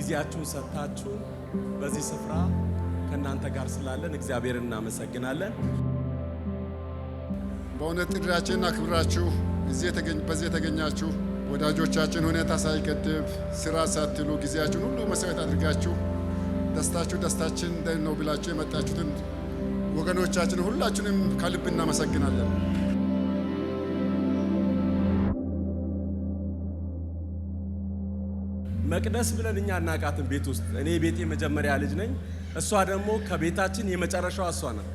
ጊዜያችሁን ሰጣችሁ በዚህ ስፍራ ከናንተ ጋር ስላለን እግዚአብሔርን እናመሰግናለን። በእውነት ጥሪያችንን አክብራችሁ በዚህ የተገኛችሁ ወዳጆቻችን ሁኔታ ሳይገድብ ስራ ሳትሉ ጊዜያችሁን ሁሉ መስዋዕት አድርጋችሁ ደስታችን ነው ብላችሁ የመጣችሁትን ወገኖቻችን ሁላችንም ከልብ እናመሰግናለን። መቅደስ ብለን እኛ እናቃትን ቤት ውስጥ እኔ ቤቴ መጀመሪያ ልጅ ነኝ። እሷ ደግሞ ከቤታችን የመጨረሻዋ እሷ ናት።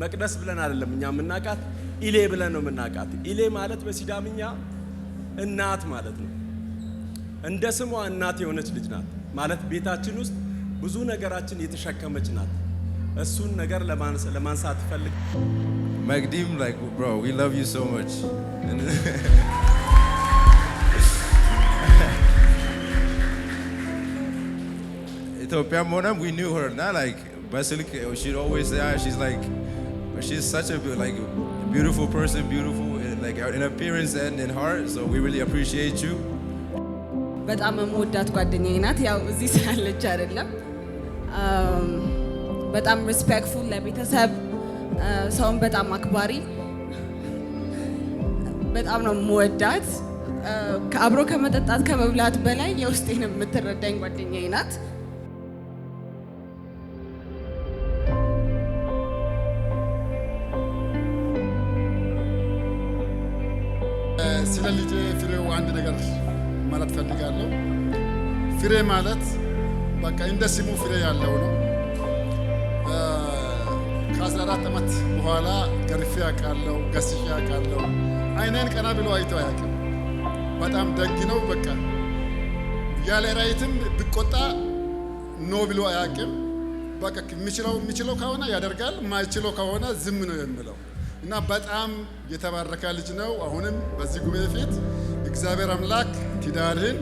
መቅደስ ብለን አይደለም እኛ የምናቃት፣ ኢሌ ብለን ነው የምናቃት። ኢሌ ማለት በሲዳምኛ እናት ማለት ነው። እንደ ስሟ እናት የሆነች ልጅ ናት ማለት ቤታችን ውስጥ ብዙ ነገራችን የተሸከመች ናት። እሱን ነገር ለማንሳት ፈልግ Magdim, like, bro, we love you so much. Ethiopia Monam, we knew her, not like Basilik. She'd always say, she's such a like beautiful person, beautiful like in appearance and in heart. So we really appreciate you. በጣም የምወዳት ጓደኛዬ ናት። ያው እዚህ ስላለች አይደለም። በጣም ሪስፔክትፉል ለቤተሰብ ሰውን በጣም አክባሪ በጣም ነው የምወዳት። አብሮ ከመጠጣት ከመብላት በላይ የውስጤን የምትረዳኝ ጓደኛዬ ናት። ስለ ልጄ ፍሬው አንድ ነገር ማለት ፈልጋለሁ። ፍሬ ማለት በቃ እንደ ስሙ ፍሬ ያለው ነው። ከ14 ዓመት በኋላ ገርፌ አውቃለሁ፣ ገስሼ አውቃለሁ። አይኔን ቀና ብሎ አይቶ አያውቅም። በጣም ደግ ነው። በቃ ያለ ራይትም ቢቆጣ ኖ ብሎ አያውቅም። በቃ የሚችለው ከሆነ ያደርጋል፣ የማይችለው ከሆነ ዝም ነው የሚለው እና በጣም የተባረከ ልጅ ነው። አሁንም በዚህ ጉባኤ ፊት እግዚአብሔር አምላክ ትዳርህን፣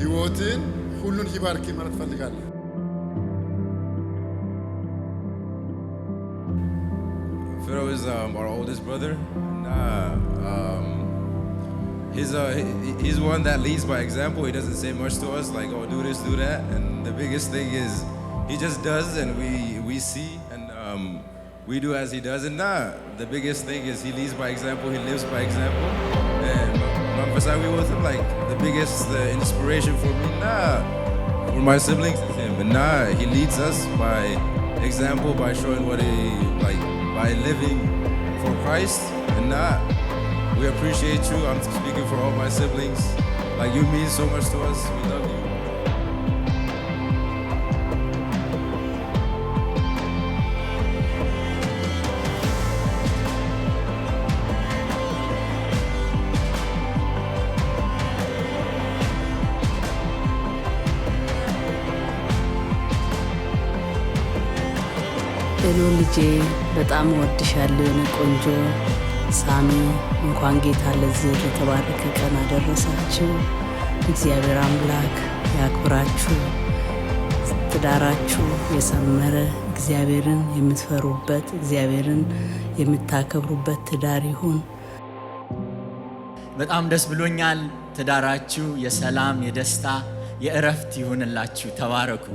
ህይወትን ሁሉን ይባርክ ማለት ፈልጋለሁ። Pharaoh is our oldest brother. He's one that leads by example. He doesn't say much to us, like, oh, do this, do that. And the biggest thing is he just does, and we see, and we do as he does. And the biggest thing is he leads by example. He lives by example. And we with him, like, the biggest inspiration for me, for my siblings is him. And he leads us by example, by showing what he like. By living for Christ, and we appreciate you. I'm speaking for all my siblings. Like, you mean so much to us. We love you. ሄሎ ልጄ በጣም ወድሻለሁ የኔ ቆንጆ ሳሚ። እንኳን ጌታ ለዚህ ለተባረከ ቀን አደረሳችሁ። እግዚአብሔር አምላክ ያክብራችሁ። ትዳራችሁ የሰመረ እግዚአብሔርን የምትፈሩበት እግዚአብሔርን የምታከብሩበት ትዳር ይሁን። በጣም ደስ ብሎኛል። ትዳራችሁ የሰላም፣ የደስታ፣ የእረፍት ይሁንላችሁ። ተባረኩ።